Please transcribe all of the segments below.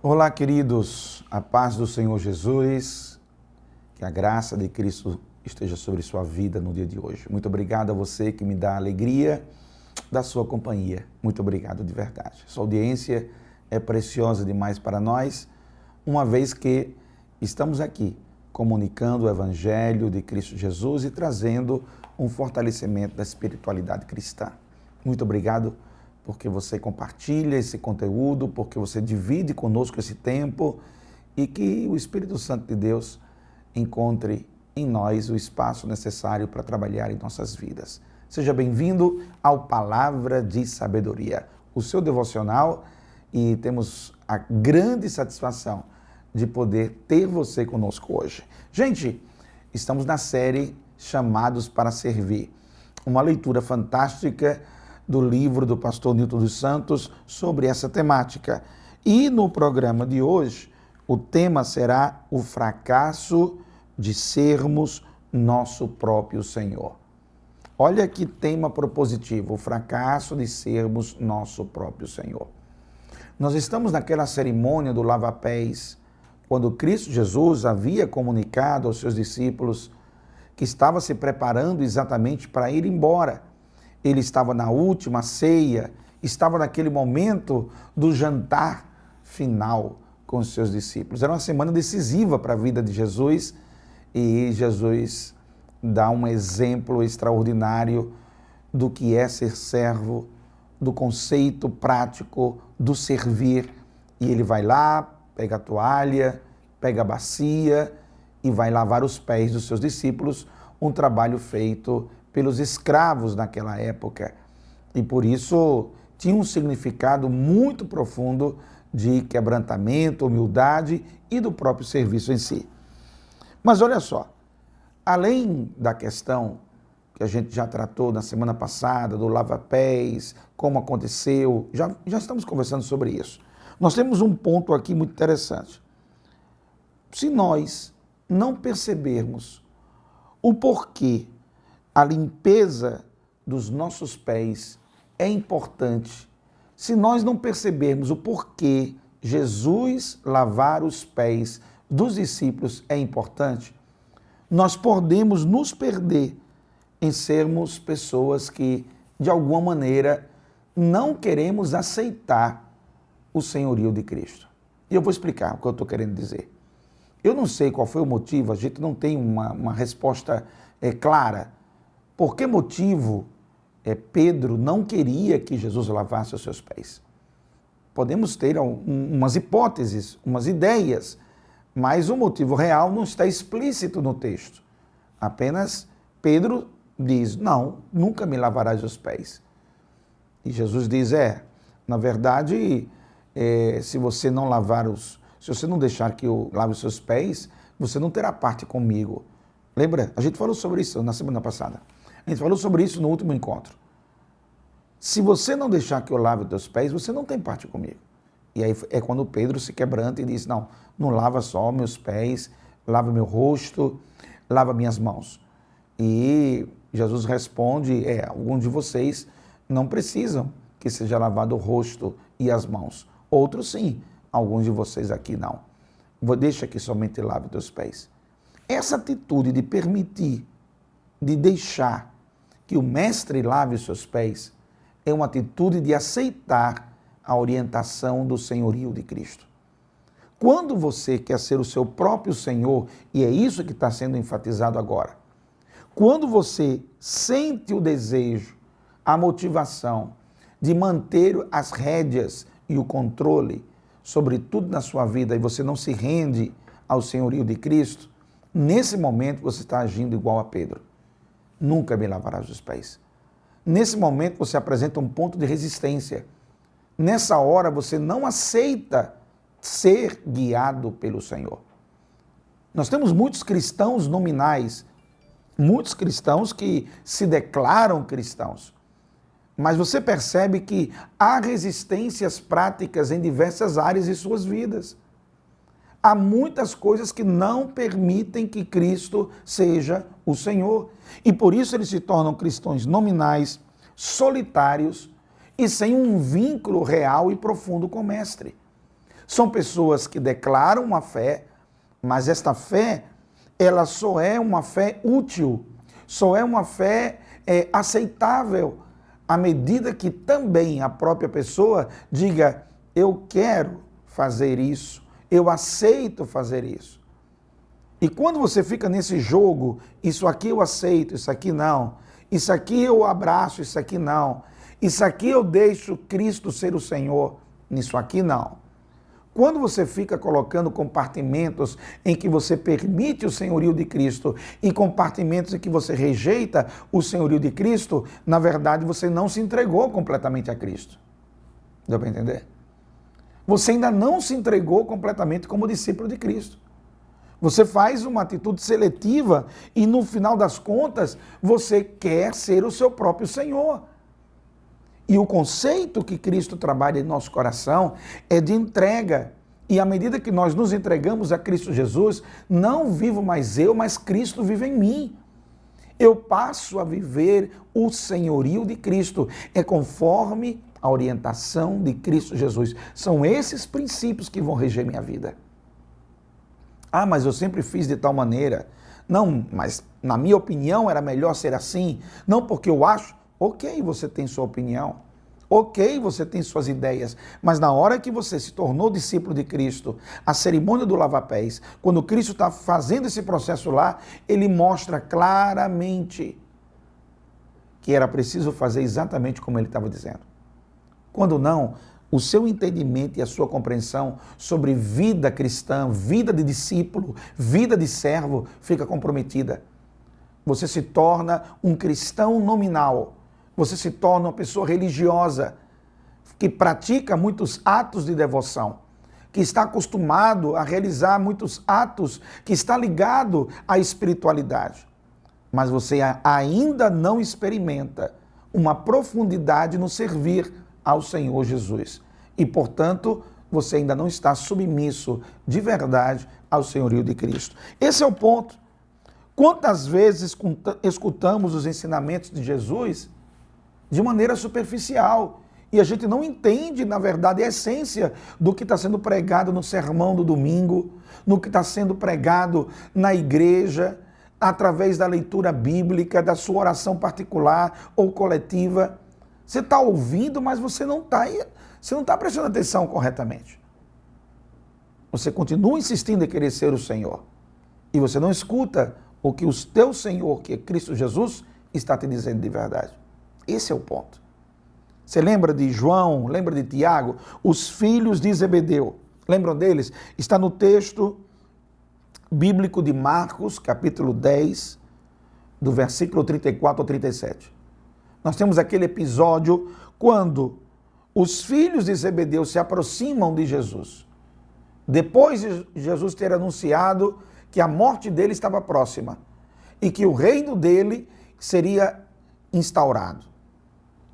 Olá, queridos, a paz do Senhor Jesus, que a graça de Cristo esteja sobre sua vida no dia de hoje. Muito obrigado a você que me dá a alegria da sua companhia. Muito obrigado de verdade. Sua audiência é preciosa demais para nós, uma vez que estamos aqui comunicando o Evangelho de Cristo Jesus e trazendo um fortalecimento da espiritualidade cristã. Muito obrigado porque você compartilha esse conteúdo, porque você divide conosco esse tempo e que o Espírito Santo de Deus encontre em nós o espaço necessário para trabalhar em nossas vidas. Seja bem-vindo ao Palavra de Sabedoria, o seu devocional, e temos a grande satisfação de poder ter você conosco hoje. Gente, estamos na série Chamados para Servir, uma leitura fantástica do livro do pastor Nilton dos Santos sobre essa temática. E no programa de hoje, o tema será o fracasso de sermos nosso próprio Senhor. Olha que tema propositivo, o fracasso de sermos nosso próprio Senhor. Nós estamos naquela cerimônia do lava-pés, quando Cristo Jesus havia comunicado aos seus discípulos que estava se preparando exatamente para ir embora. Ele estava na última ceia, estava naquele momento do jantar final com os seus discípulos. Era uma semana decisiva para a vida de Jesus e Jesus dá um exemplo extraordinário do que é ser servo, do conceito prático do servir. E ele vai lá, pega a toalha, pega a bacia e vai lavar os pés dos seus discípulos, um trabalho feito pelos escravos naquela época. E por isso tinha um significado muito profundo de quebrantamento, humildade e do próprio serviço em si. Mas olha só, além da questão que a gente já tratou na semana passada, do lava-pés, como aconteceu, já estamos conversando sobre isso. Nós temos um ponto aqui muito interessante. Se nós não percebermos o porquê a limpeza dos nossos pés é importante, se nós não percebermos o porquê Jesus lavar os pés dos discípulos é importante, nós podemos nos perder em sermos pessoas que, de alguma maneira, não queremos aceitar o senhorio de Cristo. E eu vou explicar o que eu estou querendo dizer. Eu não sei qual foi o motivo, a gente não tem uma resposta clara. Por que motivo Pedro não queria que Jesus lavasse os seus pés? Podemos ter umas hipóteses, umas ideias, mas o motivo real não está explícito no texto. Apenas Pedro diz, não, nunca me lavarás os pés. E Jesus diz, na verdade, se você não se você não deixar que eu lave os seus pés, você não terá parte comigo. Lembra? A gente falou sobre isso na semana passada. A gente falou sobre isso no último encontro. Se você não deixar que eu lave os teus pés, você não tem parte comigo. E aí é quando Pedro se quebranta e diz, não lava só meus pés, lava meu rosto, lava minhas mãos. E Jesus responde, alguns de vocês não precisam que seja lavado o rosto e as mãos. Outros sim, alguns de vocês aqui não. Deixa que somente lave teus pés. Essa atitude de permitir, de deixar que o mestre lave os seus pés, é uma atitude de aceitar a orientação do senhorio de Cristo. Quando você quer ser o seu próprio Senhor, e é isso que está sendo enfatizado agora, quando você sente o desejo, a motivação de manter as rédeas e o controle sobre tudo na sua vida e você não se rende ao senhorio de Cristo, nesse momento você está agindo igual a Pedro. Nunca me lavarás os pés. Nesse momento você apresenta um ponto de resistência. Nessa hora você não aceita ser guiado pelo Senhor. Nós temos muitos cristãos nominais, muitos cristãos que se declaram cristãos, mas você percebe que há resistências práticas em diversas áreas de suas vidas. Há muitas coisas que não permitem que Cristo seja o Senhor. E por isso eles se tornam cristãos nominais, solitários e sem um vínculo real e profundo com o Mestre. São pessoas que declaram uma fé, mas esta fé, ela só é uma fé útil, só é uma fé aceitável, à medida que também a própria pessoa diga, eu quero fazer isso, eu aceito fazer isso. E quando você fica nesse jogo, isso aqui eu aceito, isso aqui não, isso aqui eu abraço, isso aqui não, isso aqui eu deixo Cristo ser o Senhor, nisso aqui não. Quando você fica colocando compartimentos em que você permite o senhorio de Cristo e compartimentos em que você rejeita o senhorio de Cristo, na verdade você não se entregou completamente a Cristo. Deu para entender? Você ainda não se entregou completamente como discípulo de Cristo. Você faz uma atitude seletiva e no final das contas você quer ser o seu próprio Senhor. E o conceito que Cristo trabalha em nosso coração é de entrega. E à medida que nós nos entregamos a Cristo Jesus, não vivo mais eu, mas Cristo vive em mim. Eu passo a viver o senhorio de Cristo. É conforme a orientação de Cristo Jesus. São esses princípios que vão reger minha vida. Ah, mas eu sempre fiz de tal maneira. Não, mas na minha opinião era melhor ser assim. Não porque eu acho. Ok, você tem sua opinião, ok, você tem suas ideias, mas na hora que você se tornou discípulo de Cristo, a cerimônia do lava-pés, quando Cristo está fazendo esse processo lá, ele mostra claramente que era preciso fazer exatamente como ele estava dizendo. Quando não, o seu entendimento e a sua compreensão sobre vida cristã, vida de discípulo, vida de servo, fica comprometida. Você se torna um cristão nominal. Você se torna uma pessoa religiosa, que pratica muitos atos de devoção, que está acostumado a realizar muitos atos, que está ligado à espiritualidade. Mas você ainda não experimenta uma profundidade no servir ao Senhor Jesus. E, portanto, você ainda não está submisso de verdade ao senhorio de Cristo. Esse é o ponto. Quantas vezes escutamos os ensinamentos de Jesus de maneira superficial e a gente não entende, na verdade, a essência do que está sendo pregado no sermão do domingo, no que está sendo pregado na igreja, através da leitura bíblica, da sua oração particular ou coletiva. Você está ouvindo, mas você não está prestando atenção corretamente. Você continua insistindo em querer ser o Senhor e você não escuta o que o teu Senhor, que é Cristo Jesus, está te dizendo de verdade. Esse é o ponto. Você lembra de João, lembra de Tiago, os filhos de Zebedeu? Lembram deles? Está no texto bíblico de Marcos, capítulo 10, do versículo 34 ao 37. Nós temos aquele episódio quando os filhos de Zebedeu se aproximam de Jesus. Depois de Jesus ter anunciado que a morte dele estava próxima e que o reino dele seria instaurado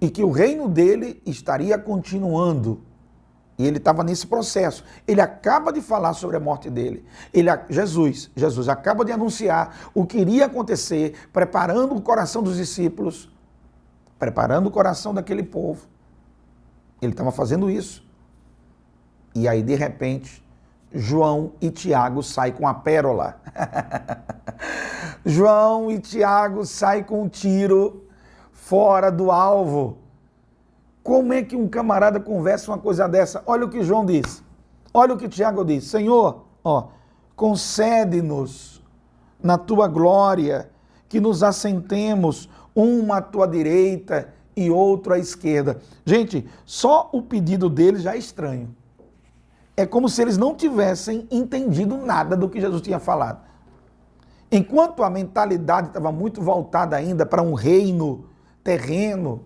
e que o reino dele estaria continuando. E ele estava nesse processo. Ele acaba de falar sobre a morte dele. Jesus acaba de anunciar o que iria acontecer, preparando o coração dos discípulos, preparando o coração daquele povo. Ele estava fazendo isso. E aí, de repente, João e Tiago saem com a pérola. João e Tiago saem com um tiro fora do alvo. Como é que um camarada conversa uma coisa dessa? Olha o que João diz. Olha o que Tiago diz. Senhor, concede-nos na tua glória que nos assentemos uma à tua direita e outro à esquerda. Gente, só o pedido deles já é estranho. É como se eles não tivessem entendido nada do que Jesus tinha falado. Enquanto a mentalidade estava muito voltada ainda para um reino terreno,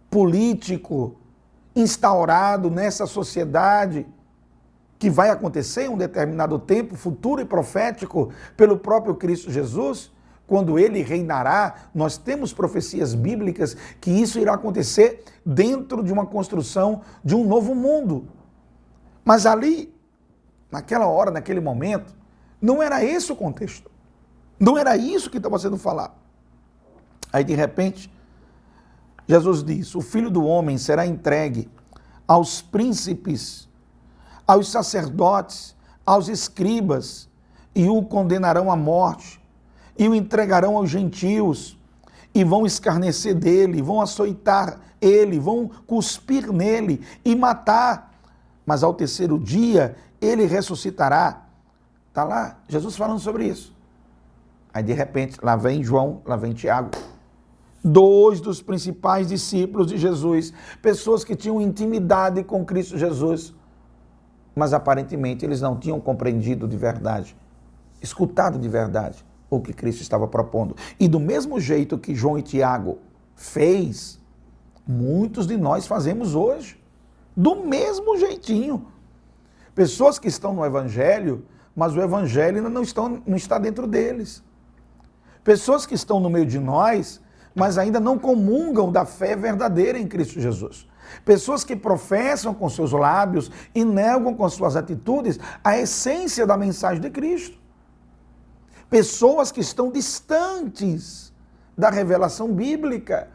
político, instaurado nessa sociedade, que vai acontecer em um determinado tempo, futuro e profético, pelo próprio Cristo Jesus, quando ele reinará, nós temos profecias bíblicas que isso irá acontecer dentro de uma construção de um novo mundo. Mas ali, naquela hora, naquele momento, não era esse o contexto. Não era isso que estava sendo falado. Aí, de repente, Jesus diz, o Filho do Homem será entregue aos príncipes, aos sacerdotes, aos escribas, e o condenarão à morte, e o entregarão aos gentios, e vão escarnecer dele, vão açoitar ele, vão cuspir nele e matar. Mas ao terceiro dia ele ressuscitará. Está lá, Jesus falando sobre isso. Aí de repente, lá vem João, lá vem Tiago. 2 dos principais discípulos de Jesus, pessoas que tinham intimidade com Cristo Jesus, mas aparentemente eles não tinham compreendido de verdade, escutado de verdade o que Cristo estava propondo. E do mesmo jeito que João e Tiago fez, muitos de nós fazemos hoje. Do mesmo jeitinho. Pessoas que estão no Evangelho, mas o Evangelho ainda não está dentro deles. Pessoas que estão no meio de nós, mas ainda não comungam da fé verdadeira em Cristo Jesus. Pessoas que professam com seus lábios e negam com suas atitudes a essência da mensagem de Cristo. Pessoas que estão distantes da revelação bíblica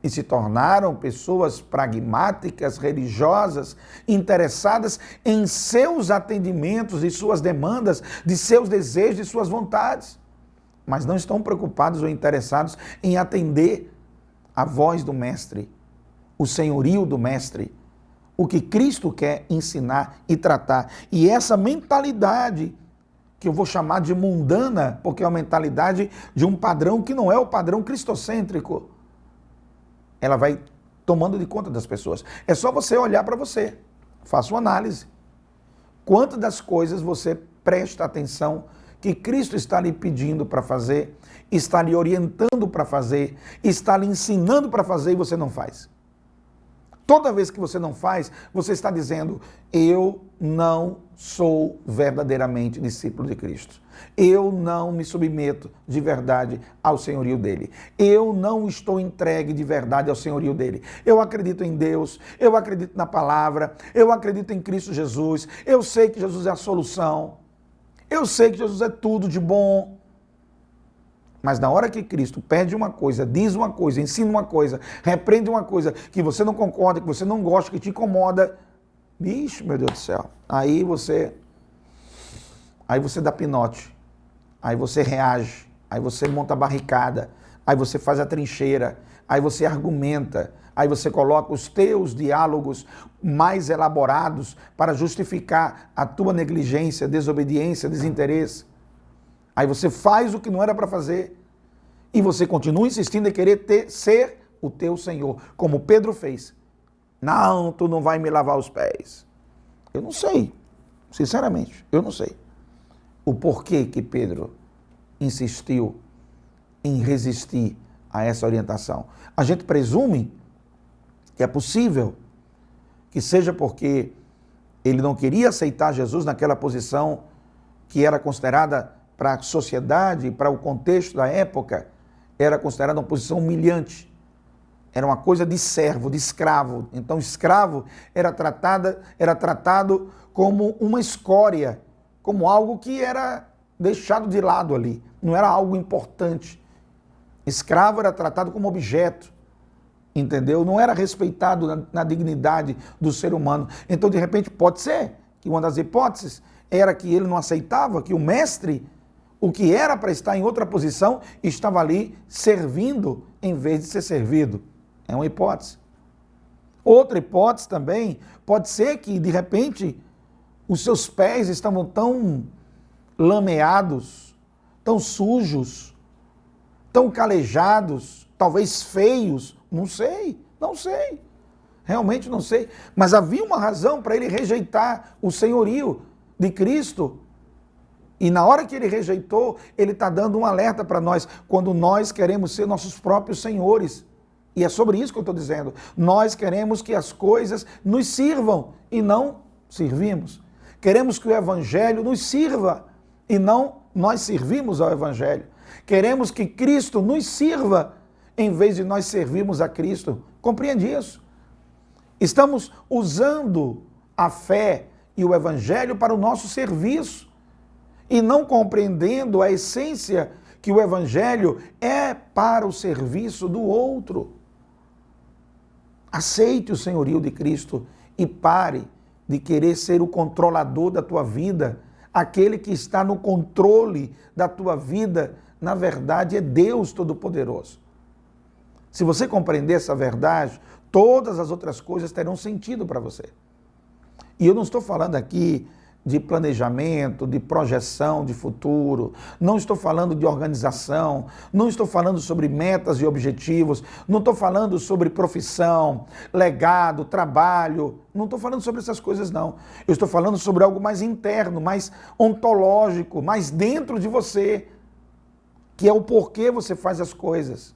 e se tornaram pessoas pragmáticas, religiosas, interessadas em seus atendimentos e suas demandas, de seus desejos e suas vontades, mas não estão preocupados ou interessados em atender a voz do Mestre, o senhorio do Mestre, o que Cristo quer ensinar e tratar. E essa mentalidade, que eu vou chamar de mundana, porque é uma mentalidade de um padrão que não é o padrão cristocêntrico, ela vai tomando de conta das pessoas. É só você olhar para você, faça uma análise. Quantas das coisas você presta atenção que Cristo está lhe pedindo para fazer, está lhe orientando para fazer, está lhe ensinando para fazer e você não faz? Toda vez que você não faz, você está dizendo: eu não sou verdadeiramente discípulo de Cristo. Eu não me submeto de verdade ao senhorio dele. Eu não estou entregue de verdade ao senhorio dele. Eu acredito em Deus, eu acredito na palavra, eu acredito em Cristo Jesus, eu sei que Jesus é a solução, eu sei que Jesus é tudo de bom. Mas na hora que Cristo pede uma coisa, diz uma coisa, ensina uma coisa, repreende uma coisa que você não concorda, que você não gosta, que te incomoda, bicho, meu Deus do céu, aí você dá pinote, aí você reage, aí você monta a barricada, aí você faz a trincheira, aí você argumenta, aí você coloca os teus diálogos mais elaborados para justificar a tua negligência, desobediência, desinteresse. Aí você faz o que não era para fazer e você continua insistindo em querer ser o teu Senhor, como Pedro fez. Não, tu não vai me lavar os pés. Eu não sei, sinceramente, eu não sei o porquê que Pedro insistiu em resistir a essa orientação. A gente presume que é possível que seja porque ele não queria aceitar Jesus naquela posição que era considerada para a sociedade, para o contexto da época, era considerada uma posição humilhante. Era uma coisa de servo, de escravo. Então, escravo era tratado como uma escória, como algo que era deixado de lado ali. Não era algo importante. Escravo era tratado como objeto, entendeu? Não era respeitado na dignidade do ser humano. Então, de repente, pode ser que uma das hipóteses era que ele não aceitava que o mestre, o que era para estar em outra posição, estava ali servindo em vez de ser servido. É uma hipótese. Outra hipótese também pode ser que, de repente, os seus pés estavam tão lameados, tão sujos, tão calejados, talvez feios, não sei, realmente não sei. Mas havia uma razão para ele rejeitar o senhorio de Cristo. E na hora que ele rejeitou, ele está dando um alerta para nós, quando nós queremos ser nossos próprios senhores. E é sobre isso que eu estou dizendo. Nós queremos que as coisas nos sirvam e não servimos. Queremos que o Evangelho nos sirva e não nós servimos ao Evangelho. Queremos que Cristo nos sirva em vez de nós servirmos a Cristo. Compreende isso? Estamos usando a fé e o Evangelho para o nosso serviço e não compreendendo a essência que o Evangelho é para o serviço do outro. Aceite o senhorio de Cristo e pare de querer ser o controlador da tua vida. Aquele que está no controle da tua vida, na verdade, é Deus Todo-Poderoso. Se você compreender essa verdade, todas as outras coisas terão sentido para você. E eu não estou falando aqui de planejamento, de projeção de futuro, não estou falando de organização, não estou falando sobre metas e objetivos, não estou falando sobre profissão, legado, trabalho, não estou falando sobre essas coisas não. Eu estou falando sobre algo mais interno, mais ontológico, mais dentro de você, que é o porquê você faz as coisas.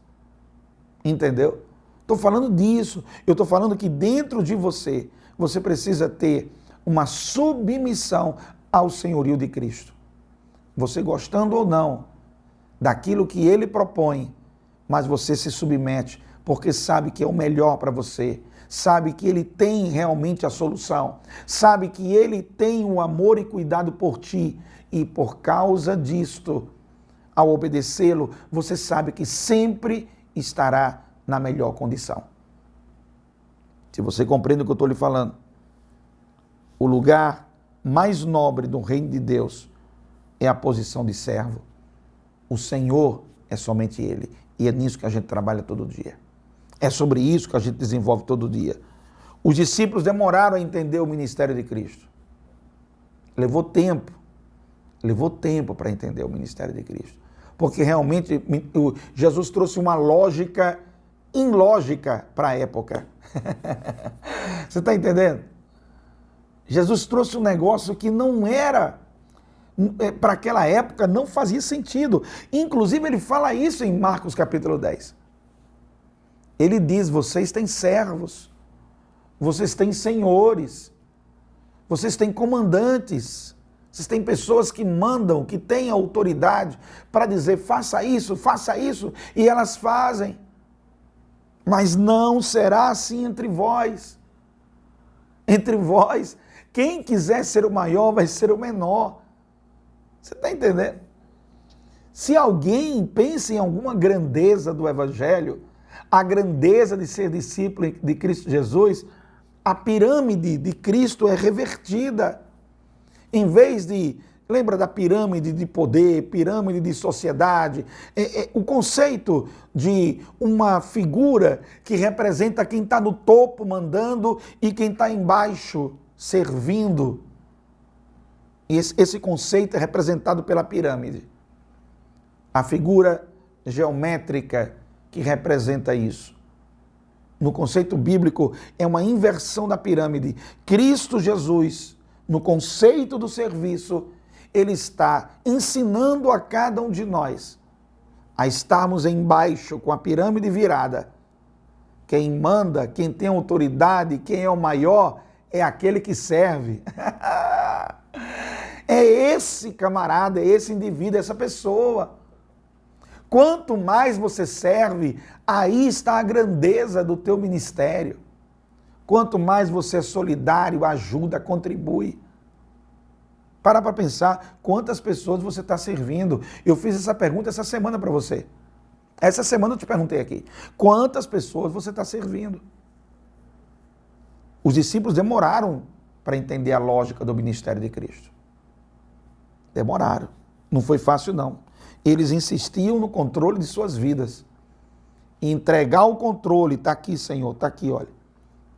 Entendeu? Estou falando disso. Eu estou falando que dentro de você, você precisa ter uma submissão ao senhorio de Cristo. Você gostando ou não daquilo que Ele propõe, mas você se submete porque sabe que é o melhor para você, sabe que Ele tem realmente a solução, sabe que Ele tem o amor e cuidado por ti e por causa disto, ao obedecê-lo, você sabe que sempre estará na melhor condição. Se você compreende o que eu estou lhe falando, o lugar mais nobre do reino de Deus é a posição de servo. O Senhor é somente Ele. E é nisso que a gente trabalha todo dia. É sobre isso que a gente desenvolve todo dia. Os discípulos demoraram a entender o ministério de Cristo. Levou tempo para entender o ministério de Cristo. Porque realmente Jesus trouxe uma lógica ilógica para a época. Você está entendendo? Jesus trouxe um negócio que não era, para aquela época, não fazia sentido. Inclusive, ele fala isso em Marcos capítulo 10. Ele diz, vocês têm servos, vocês têm senhores, vocês têm comandantes, vocês têm pessoas que mandam, que têm autoridade para dizer, faça isso, e elas fazem. Mas não será assim entre vós. Entre vós, quem quiser ser o maior vai ser o menor. Você está entendendo? Se alguém pensa em alguma grandeza do Evangelho, a grandeza de ser discípulo de Cristo Jesus, a pirâmide de Cristo é revertida. Em vez de, lembra da pirâmide de poder, pirâmide de sociedade, o conceito de uma figura que representa quem está no topo mandando e quem está embaixo servindo. Esse conceito é representado pela pirâmide. A figura geométrica que representa isso. No conceito bíblico, é uma inversão da pirâmide. Cristo Jesus, no conceito do serviço, Ele está ensinando a cada um de nós a estarmos embaixo, com a pirâmide virada. Quem manda, quem tem autoridade, quem é o maior, é aquele que serve. É esse camarada, é esse indivíduo, essa pessoa. Quanto mais você serve, aí está a grandeza do teu ministério. Quanto mais você é solidário, ajuda, contribui. Para pensar quantas pessoas você está servindo. Eu fiz essa pergunta essa semana para você. Essa semana eu te perguntei aqui. Quantas pessoas você está servindo? Os discípulos demoraram para entender a lógica do ministério de Cristo. Demoraram. Não foi fácil, não. Eles insistiam no controle de suas vidas. E entregar o controle, está aqui, Senhor, está aqui, olha.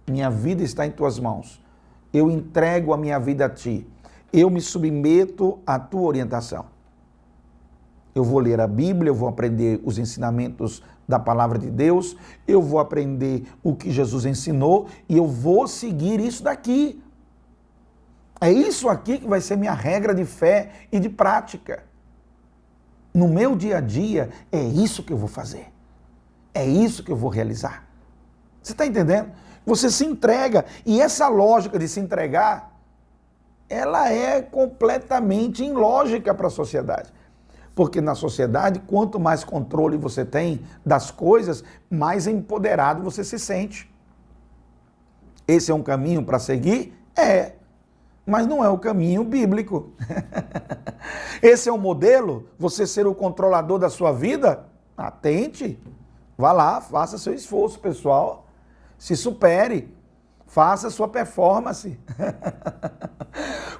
Minha vida está em tuas mãos. Eu entrego a minha vida a ti. Eu me submeto à tua orientação. Eu vou ler a Bíblia, eu vou aprender os ensinamentos da palavra de Deus, eu vou aprender o que Jesus ensinou e eu vou seguir isso daqui. É isso aqui que vai ser minha regra de fé e de prática. No meu dia a dia, é isso que eu vou fazer. É isso que eu vou realizar. Você está entendendo? Você se entrega. E essa lógica de se entregar, ela é completamente ilógica para a sociedade. Porque na sociedade, quanto mais controle você tem das coisas, mais empoderado você se sente. Esse é um caminho para seguir? É. Mas não é o caminho bíblico. Esse é o modelo? Você ser o controlador da sua vida? Tente. Vá lá, faça seu esforço pessoal. Se supere. Faça a sua performance.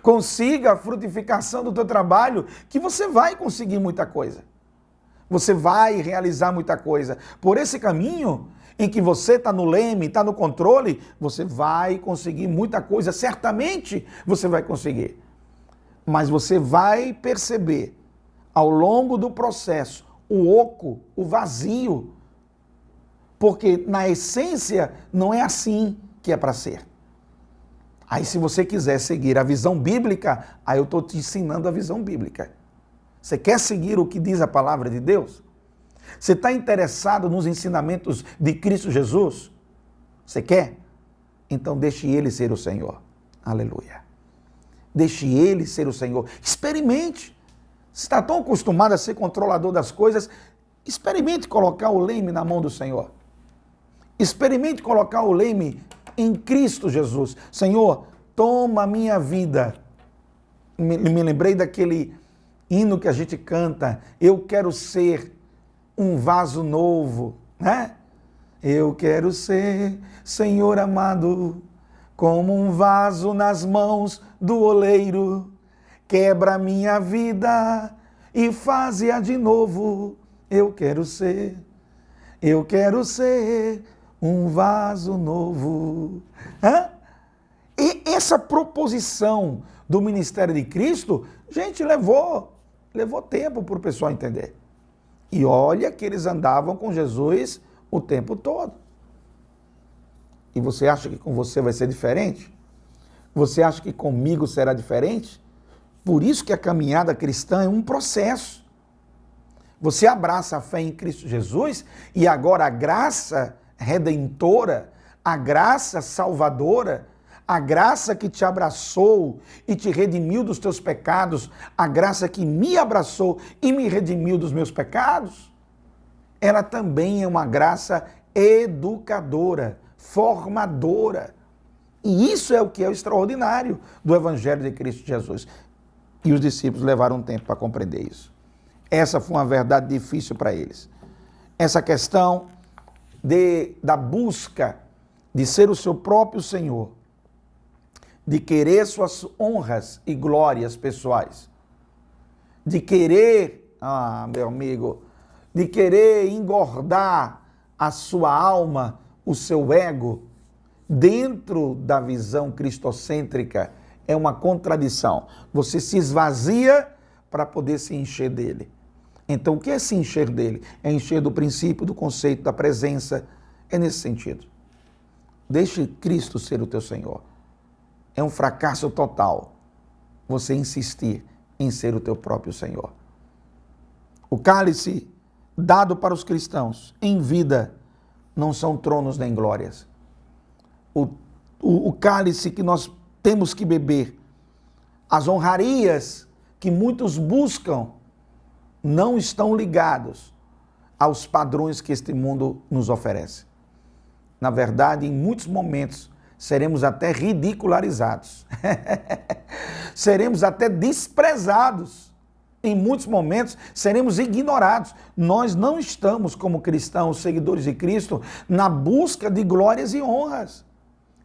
Consiga a frutificação do teu trabalho, que você vai conseguir muita coisa. Você vai realizar muita coisa. Por esse caminho em que você está no leme, está no controle, você vai conseguir muita coisa. Certamente você vai conseguir. Mas você vai perceber, ao longo do processo, o oco, o vazio. Porque na essência não é assim que é para ser. Aí se você quiser seguir a visão bíblica, aí eu estou te ensinando a visão bíblica. Você quer seguir o que diz a palavra de Deus? Você está interessado nos ensinamentos de Cristo Jesus? Você quer? Então deixe Ele ser o Senhor. Aleluia. Deixe Ele ser o Senhor. Experimente. Se está tão acostumado a ser controlador das coisas, experimente colocar o leme na mão do Senhor. Experimente colocar o leme em Cristo Jesus. Senhor, toma a minha vida. Me lembrei daquele hino que a gente canta. Eu quero ser um vaso novo, né? Eu quero ser, Senhor amado, como um vaso nas mãos do oleiro. Quebra a minha vida e faz-a de novo. Eu quero ser um vaso novo. E essa proposição do ministério de Cristo, gente, levou tempo para o pessoal entender. E olha que eles andavam com Jesus o tempo todo. E você acha que com você vai ser diferente? Você acha que comigo será diferente? Por isso que a caminhada cristã é um processo. Você abraça a fé em Cristo Jesus e agora a graça redentora, a graça salvadora, a graça que te abraçou e te redimiu dos teus pecados, a graça que me abraçou e me redimiu dos meus pecados, ela também é uma graça educadora, formadora. E isso é o que é o extraordinário do Evangelho de Cristo Jesus. E os discípulos levaram um tempo para compreender isso. Essa foi uma verdade difícil para eles. Essa questão da busca de ser o seu próprio Senhor, de querer suas honras e glórias pessoais, de querer, meu amigo, de querer engordar a sua alma, o seu ego, dentro da visão cristocêntrica, é uma contradição. Você se esvazia para poder se encher dele. Então, o que é se encher dele? É encher do princípio, do conceito, da presença. É nesse sentido. Deixe Cristo ser o teu Senhor. É um fracasso total você insistir em ser o teu próprio Senhor. O cálice dado para os cristãos em vida não são tronos nem glórias. O cálice que nós temos que beber, as honrarias que muitos buscam, não estão ligados aos padrões que este mundo nos oferece. Na verdade, em muitos momentos, seremos até ridicularizados. Seremos até desprezados. Em muitos momentos, seremos ignorados. Nós não estamos, como cristãos, seguidores de Cristo, na busca de glórias e honras.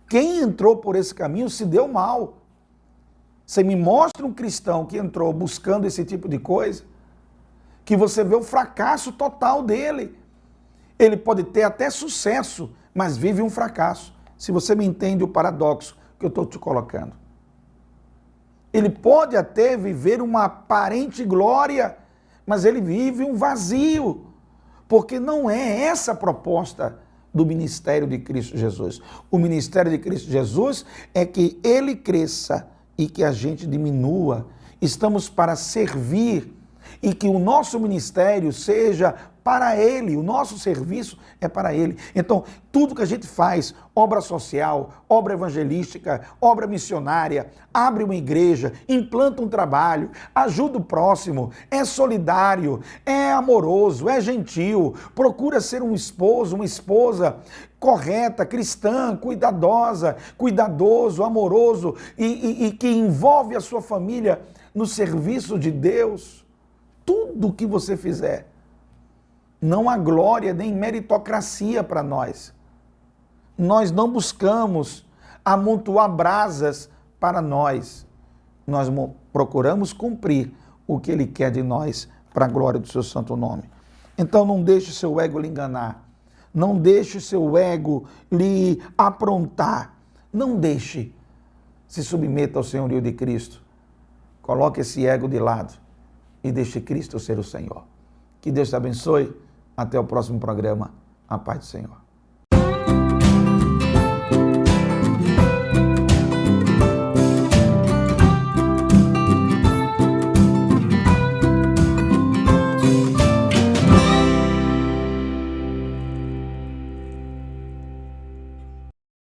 Quem entrou por esse caminho se deu mal. Você me mostra um cristão que entrou buscando esse tipo de coisa, que você vê o fracasso total dele. Ele pode ter até sucesso, mas vive um fracasso. Se você me entende o paradoxo que eu estou te colocando. Ele pode até viver uma aparente glória, mas ele vive um vazio, porque não é essa a proposta do ministério de Cristo Jesus. O ministério de Cristo Jesus é que ele cresça e que a gente diminua. Estamos para servir e que o nosso ministério seja para ele, o nosso serviço é para ele. Então, tudo que a gente faz, obra social, obra evangelística, obra missionária, abre uma igreja, implanta um trabalho, ajuda o próximo, é solidário, é amoroso, é gentil, procura ser um esposo, uma esposa correta, cristã, cuidadosa, cuidadoso, amoroso e que envolve a sua família no serviço de Deus. Tudo que você fizer, não há glória nem meritocracia para nós. Nós não buscamos amontoar brasas para nós. Nós procuramos cumprir o que Ele quer de nós para a glória do seu santo nome. Então não deixe o seu ego lhe enganar. Não deixe o seu ego lhe aprontar. Não deixe. Se submeta ao senhorio de Cristo. Coloque esse ego de lado e deixe Cristo ser o Senhor. Que Deus te abençoe. Até o próximo programa. A paz do Senhor.